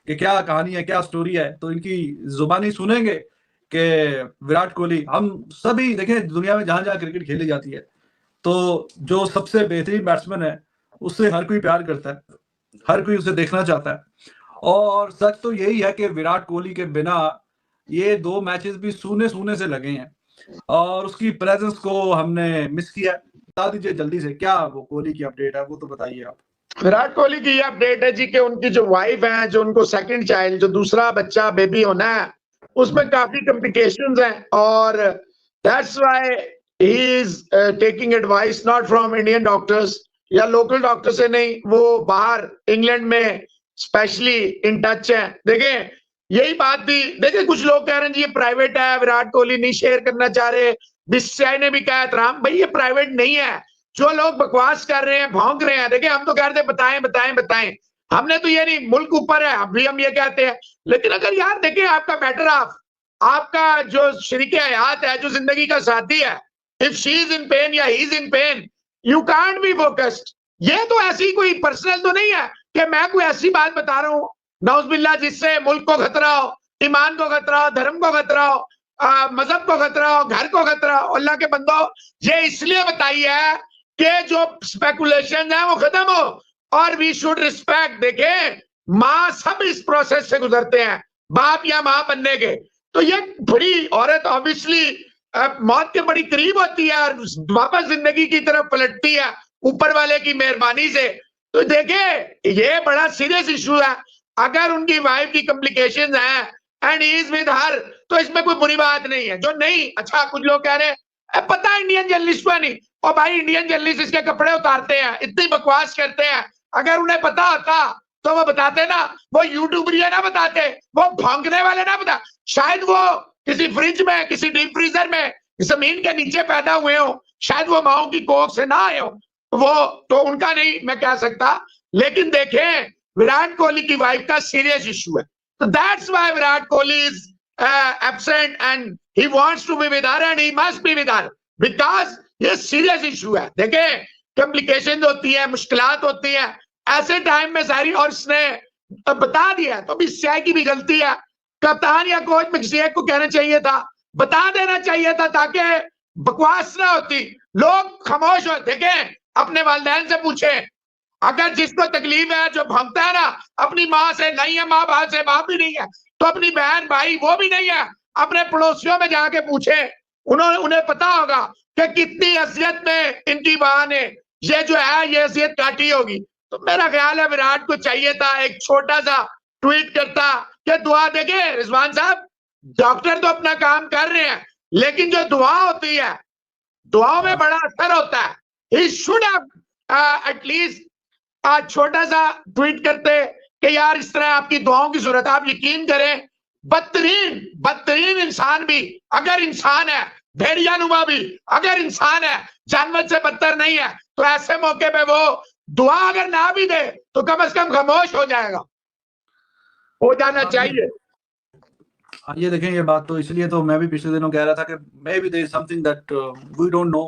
कि क्या कहानी है, क्या स्टोरी है, तो इनकी जुबानी सुनेंगे कि विराट कोहली, हम सभी देखें दुनिया में जहां जहां क्रिकेट खेली जाती है तो जो सबसे बेहतरीन बैट्समैन है उससे हर कोई प्यार करता है, हर कोई उसे देखना चाहता है। और सच तो यही है कि विराट कोहली के बिना ये 2 मैचेस भी सूने सूने से लगे हैं और उसकी प्रेजेंस को हमने मिस किया। बता दीजिए जल्दी से क्या वो कोहली की अपडेट है, वो तो बताइए आप। विराट कोहली की ये अपडेट है जी कि उनकी जो वाइफ है, जो उनको सेकंड चाइल्ड, जो दूसरा बच्चा बेबी होना है, उसमें काफी कॉम्प्लिकेशंस हैं और that's why he is taking advice not from Indian doctors या लोकल डॉक्टर से नहीं, वो बाहर इंग्लैंड में स्पेशली इन टच है। देखें यही बात भी, देखिए कुछ लोग कह रहे हैं जी ये प्राइवेट है, विराट कोहली नहीं शेयर करना चाह रहे, बीसीसीआई ने भी कहा एहतराम, भाई ये प्राइवेट नहीं है। जो लोग बकवास कर रहे हैं, भौंक रहे हैं, देखिए हम तो कहते हैं बताएं बताएं बताएं, हमने तो ये नहीं, मुल्क ऊपर है, अभी हम ये कहते हैं। लेकिन अगर यार देखिए आपका बेटर हाफ, आपका जो शरीके हयात है, जो जिंदगी का साथी है, if she is in pain या he is in pain, you can't be focused. ये तो ऐसी कोई पर्सनल तो नहीं है कि मैं कोई ऐसी बात बता रहा हूं नौजुबिल्लाह जिससे मुल्क को खतरा हो, ईमान को खतरा हो, धर्म को खतरा हो, मजहब को खतरा हो, घर को खतरा हो। अल्लाह के बंदो, ये इसलिए बताई है कि जो स्पेकुलेशन है वो खत्म हो और वी शुड रिस्पेक्ट। देखे माँ सब इस प्रोसेस से गुजरते हैं, बाप या माँ बनने के। तो ये बड़ी औरत ऑब्वियसली मौत के बड़ी करीब होती है और वापस जिंदगी की तरफ पलटती है ऊपर वाले की मेहरबानी से। तो देखे ये बड़ा सीरियस इशू है। अगर उनकी वाइफ की कॉम्प्लिकेशंस हैं and he is with her, तो इसमें कोई बुरी बात नहीं है। जो नहीं, अच्छा कुछ लोग कह रहे हैं पता है इंडियन जर्नलिस्ट को नहीं, और भाई इंडियन जर्नलिस्ट इसके कपड़े उतारते हैं, इतनी बकवास करते हैं। अगर उन्हें पता होता तो वो बताते ना, वो यूट्यूबर ना बताते, वो भौंकने वाले ना बता। शायद वो किसी फ्रिज में, किसी डीप फ्रीजर में, जमीन के नीचे पैदा हुए हो, शायद वो माओ की कोख से ना आए हो, वो तो उनका नहीं मैं कह सकता। लेकिन देखें विराट कोहली की वाइफ का सीरियस इशू है, तो that's why Virat Kohli is absent and he wants to be with her and he must be with her because ये सीरियस इशू है। देखे कॉम्प्लिकेशन होती है, मुश्किलात होती है ऐसे टाइम में सारी, और इसने बता दिया तो बीसीसीआई की भी गलती है। कप्तान या कोच में किसी एक को कहना चाहिए था, बता देना चाहिए था ताकि बकवास ना होती, लोग खामोश हो। देखे अपने वालिदैन से पूछे, अगर जिसको तकलीफ है, जो भौंकता है ना, अपनी माँ से नहीं है, माँ बाप से, बाप भी नहीं है, तो अपनी बहन भाई वो भी नहीं है, अपने पड़ोसियों में जाके पूछे, उन्हें पता होगा कि कितनी असियत में इनकी माँ ने ये जो है ये असियत काटी होगी। तो मेरा ख्याल है विराट को चाहिए था एक छोटा सा ट्वीट करता कि दुआ। देखे रिजवान साहब, डॉक्टर तो अपना काम कर रहे हैं, लेकिन जो दुआ होती है, दुआओं में बड़ा असर होता है। ही शुड हैव एटलीस्ट छोटा सा ट्वीट करते कि यार इस तरह आपकी दुआओं की जरूरत है। आप यकीन करें बदतरीन इंसान भी अगर इंसान है, भेड़ियानुमा भी अगर इंसान है, जानवर से बदतर नहीं है, तो ऐसे मौके पे वो दुआ अगर ना भी दे तो कम से कम खामोश हो जाएगा, हो जाना चाहिए। ये देखें ये बात तो इसलिए तो मैं भी पिछले दिनों कह रहा था कि maybe there is something that we don't know,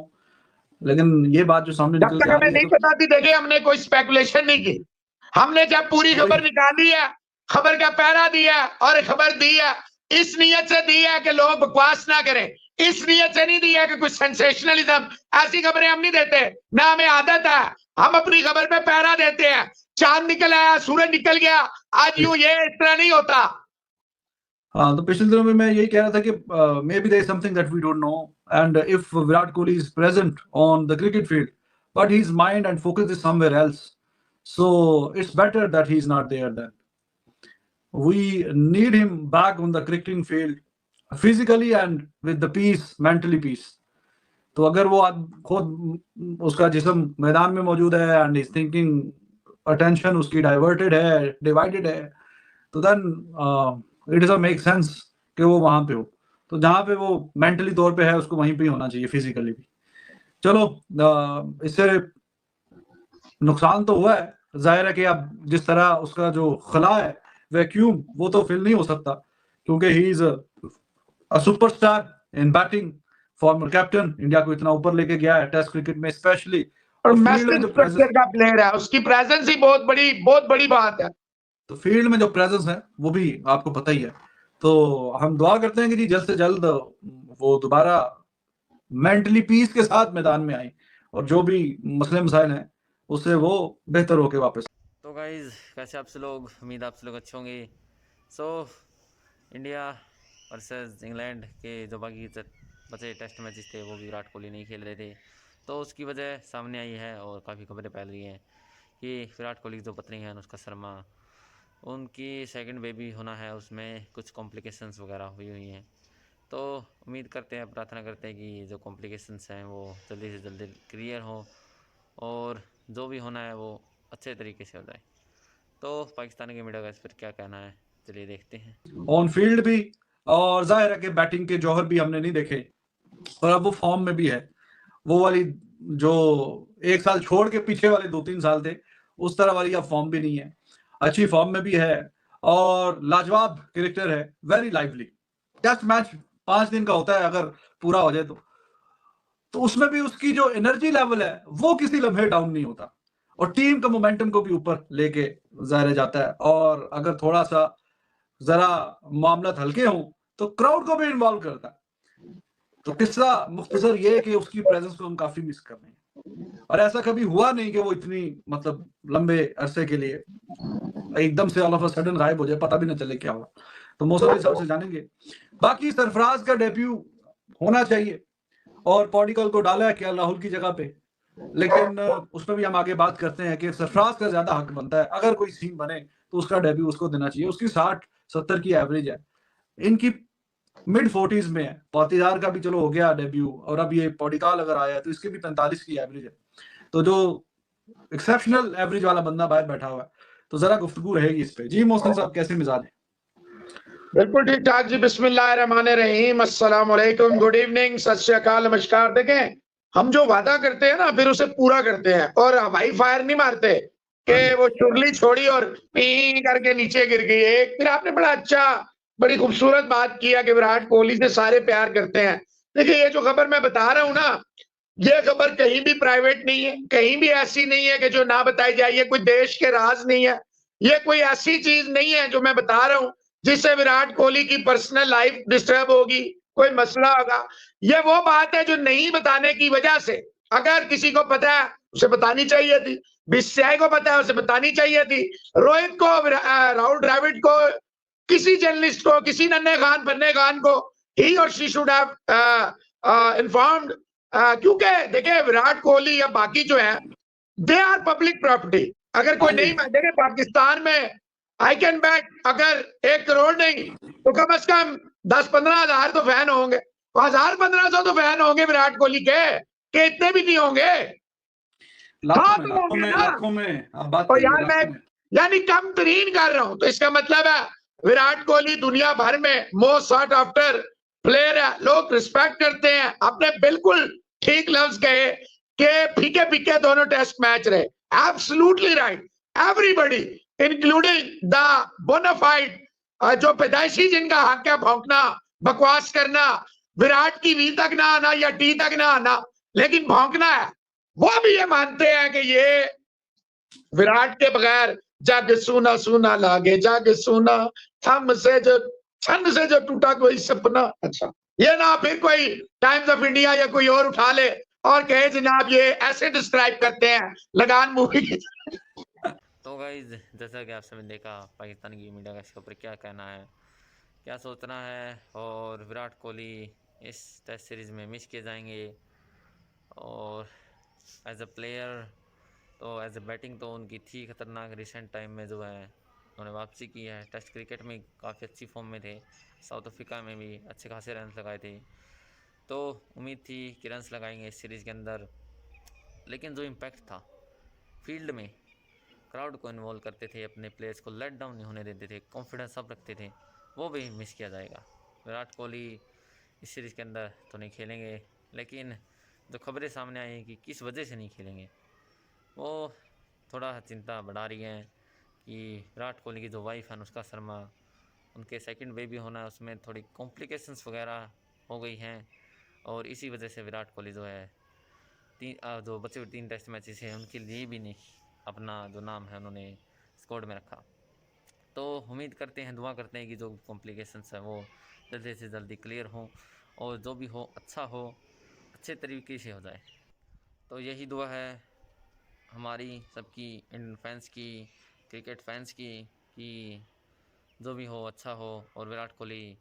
लेकिन ये बात जो सामने जब तक हमें नहीं पता थी, देखिए हमने कोई स्पेकुलेशन नहीं की। हमने जब पूरी खबर निकाली है, खबर का पहरा दिया और खबर दी है, इस नीयत से दी है कि लोग बकवास ना करें, इस नीयत से नहीं दी है कि कुछ सेंसेशनलिज्म, ऐसी खबरें हम नहीं देते ना, हमें आदत है, हम अपनी खबर पे पहरा देते हैं। चांद निकल आया, सूरज निकल गया, आज यूं ये इतना नहीं होता। हाँ, तो पिछले दिनों में मैं यही कह रहा था कि maybe there is something that we don't know and if Virat Kohli is present on the cricket field but his mind and focus is somewhere else, so it's better that he's not there then. We need him back on the cricketing field physically and with the peace, mentally peace. तो अगर वो खुद उसका जिस्म मैदान में मौजूद है and he's thinking attention उसकी diverted है, divided है, तो then it doesn't make sense कि वो वहां पे हो। तो जहां पे वो मेंटली तौर पे है उसको वहीं पे होना चाहिए, फिजिकली भी। चलो इससे नुकसान तो हुआ है, जाहिर है कि अब जिस तरह उसका जो खला है वैक्यूम, वो तो फिल नहीं हो सकता क्योंकि he is a superstar in batting, former captain, India को इतना ऊपर लेके गया है टेस्ट क्रिकेट में स्पेशली, और मैसेज स्ट्रक्चर का प्लेयर है, उसकी प्रेजेंस ही बहुत बड़ी बात है। तो फील्ड में जो प्रेजेंस है वो भी आपको पता ही है। तो हम दुआ करते हैं कि जी जल्द से जल्द वो दोबारा मेंटली पीस के साथ मैदान में आए और जो भी मसले मसाइल हैं उससे वो बेहतर होके वापस। तो गाइज़ कैसे आप सब लोग, उम्मीद आप सब लोग अच्छे होंगे। सो इंडिया वर्सेस इंग्लैंड के जो बाकी बचे टेस्ट मैचेस थे वो भी विराट कोहली नहीं खेल रहे थे, तो उसकी वजह सामने आई है और काफ़ी खबरें फैल रही हैं कि विराट कोहली की जो पत्नी है अनुष्का शर्मा, उनकी सेकंड बेबी होना है, उसमें कुछ कॉम्प्लिकेशंस वगैरह हुई हैं। तो उम्मीद करते हैं, प्रार्थना करते हैं कि जो कॉम्प्लिकेशंस हैं वो जल्दी से जल्दी क्लियर हो और जो भी होना है वो अच्छे तरीके से हो जाए। तो पाकिस्तान के मीडिया का इस पर क्या कहना है, चलिए देखते हैं। ऑन फील्ड भी और जाहिर है कि बैटिंग के जौहर भी हमने नहीं देखे और अब वो फॉर्म में भी है। वो वाली जो एक साल छोड़ के पीछे वाले 2-3 साल थे उस तरह वाली अब फॉर्म भी नहीं है, अच्छी फॉर्म में भी है और लाजवाब कैरेक्टर है, वेरी लाइवली। टेस्ट मैच 5 दिन का होता है, अगर पूरा हो जाए तो उसमें भी उसकी जो एनर्जी लेवल है वो किसी लम्हे डाउन नहीं होता और टीम का मोमेंटम को भी ऊपर लेके जाया जाता है। और अगर थोड़ा सा जरा मामला हल्के हों तो क्राउड को भी इन्वॉल्व करता है। तो किस्सा मुख्तसर ये है कि उसकी प्रेजेंस को हम काफी मिस कर रहे हैं और ऐसा कभी हुआ नहीं कि वो इतनी मतलब लंबे अरसे के लिए एकदम से ऑल ऑफ अ सडन गायब हो जाए, पता भी ना चले क्या हुआ। तो मौसम के हिसाब से जानेंगे। बाकी सरफराज का डेब्यू होना चाहिए और पॉडिकल को डाला है क्या राहुल की जगह पे, लेकिन उसमें भी हम आगे बात करते हैं कि सरफराज का ज्यादा हक बनता है। अगर कोई सीन बने तो उसका डेब्यू उसको देना चाहिए। उसकी 60-70 की एवरेज है, इनकी मिड 40s में है। पौतीदार का भी चलो हो गया डेब्यू और अब ये पॉडिकाल अगर आया है तो इसके भी 45 की एवरेज है। तो जो एक्सेप्शनल एवरेज वाला बंदा बाहर बैठा हुआ है, तो जरा गुफ्तगू रहेगी इस पे। जी मोहसिन साहब, कैसे मिजाज है? बिल्कुल ठीक ठाक जी। बिस्मिल्लाहिर्रहमानिर्रहीम, अस्सलाम वालेकुम, गुड इवनिंग, सत श्री अकाल, नमस्कार। देखें, हम जो वादा करते हैं ना फिर उसे पूरा करते हैं और हवाई फायर नहीं मारते कि वो चुरली छोड़ी और पी करके नीचे गिर गई। एक फिर आपने बड़ा अच्छा, बड़ी खूबसूरत बात किया कि विराट कोहली से सारे प्यार करते हैं। देखिए, ये जो खबर मैं बता रहा हूं ना, ये खबर कहीं भी प्राइवेट नहीं है, कहीं भी ऐसी नहीं है कि जो ना बताई जाए। ये कोई देश के राज नहीं है, ये कोई ऐसी चीज नहीं है जो मैं बता रहा हूं जिससे विराट कोहली की पर्सनल लाइफ डिस्टर्ब होगी, कोई मसला होगा। ये वो बात है जो नहीं बताने की वजह से, अगर किसी को पता है उसे बतानी चाहिए थी, बीसीसीआई को पता है उसे बतानी चाहिए थी, रोहित को, राहुल द्रविड़ को, किसी जर्नलिस्ट को, किसी नन्हे खान पन्ने खान को, ही और शी शुड हैव इन्फॉर्म्ड। क्योंकि देखिए, विराट कोहली या बाकी जो है, दे आर पब्लिक प्रॉपर्टी। अगर कोई नहीं, देखे पाकिस्तान में आई कैन बैट, अगर 1 करोड़ नहीं तो कम से कम 10-15 हजार तो फैन होंगे, 1000-1500 तो फैन होंगे विराट कोहली के इतने भी नहीं होंगे। हाँ, तो होंगे ना। लाखों में आप बात और करिए, यार मैं लाखों में। यानी कम तरीन कर रहा हूं, तो इसका मतलब है विराट कोहली दुनिया भर में मोस्ट सॉट आफ्टर प्लेयर है, लोग रिस्पेक्ट करते हैं। आपने बिल्कुल ठीक लफ्ज कहे कि फीके फीके दोनों टेस्ट मैच रहे, absolutely right. Everybody including the bona fide, जो पैदाइशी जिनका हक है भौंकना, बकवास करना, विराट की वी तक ना आना या टी तक ना आना, लेकिन भौंकना है, वो भी ये मानते हैं कि ये विराट के बगैर जग सुना सुना लागे, जग सुना, थम से जो छंद से जो टूटा कोई सपना। अच्छा, ये ना फिर कोई टाइम्स ऑफ इंडिया या कोई और उठा ले और कहे जनाब ये ऐसे डिस्क्राइब करते हैं लगान मूवी की। तो गाइज, जैसा कि आप सबने देखा, पाकिस्तान की मीडिया का इसके ऊपर क्या कहना है, क्या सोचना है, और विराट कोहली इस टेस्ट सीरीज़ में मिस किए जाएंगे। और एज अ प्लेयर तो एज ए बैटिंग तो उनकी थी खतरनाक। रिसेंट टाइम में जो है उन्होंने वापसी की है, टेस्ट क्रिकेट में काफ़ी अच्छी फॉर्म में थे, साउथ अफ्रीका में भी अच्छे खासे रन लगाए थे, तो उम्मीद थी कि रन्स लगाएंगे इस सीरीज़ के अंदर। लेकिन जो इम्पैक्ट था फील्ड में, क्राउड को इन्वॉल्व करते थे, अपने प्लेयर्स को लेट डाउन नहीं होने देते थे, कॉन्फिडेंस सब रखते थे, वो भी मिस किया जाएगा। विराट कोहली इस सीरीज़ के अंदर तो नहीं खेलेंगे, लेकिन जो खबरें सामने आई हैं कि किस वजह से नहीं खेलेंगे, वो थोड़ा चिंता बढ़ा रही हैं कि विराट कोहली की जो वाइफ है अनुष्का शर्मा, उनके सेकंड बेबी होना है, उसमें थोड़ी कॉम्प्लिकेशंस वगैरह हो गई हैं और इसी वजह से विराट कोहली जो है जो बचे हुए 3 टेस्ट मैचेस हैं उनके लिए भी नहीं अपना जो नाम है उन्होंने स्क्वाड में रखा। तो उम्मीद करते हैं, दुआ करते हैं कि जो कॉम्प्लिकेशंस है वो जल्दी से जल्दी क्लियर हों और जो भी हो अच्छा हो, अच्छे तरीके से हो जाए। तो यही दुआ है हमारी सबकी, इंडियन फैंस की, क्रिकेट फैंस की, कि जो भी हो अच्छा हो और विराट कोहली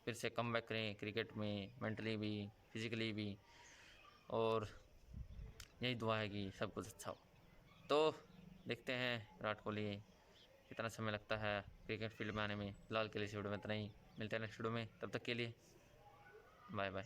फिर से कमबैक करें क्रिकेट में, मेंटली भी, फिजिकली भी। और यही दुआ है कि सब कुछ अच्छा हो। तो देखते हैं विराट कोहली कितना समय लगता है क्रिकेट फील्ड में आने में। फिलहाल के लिए इस वीडियो में इतना ही, मिलते हैं नेक्स्ट वीडियो में, तब तक के लिए बाय बाय।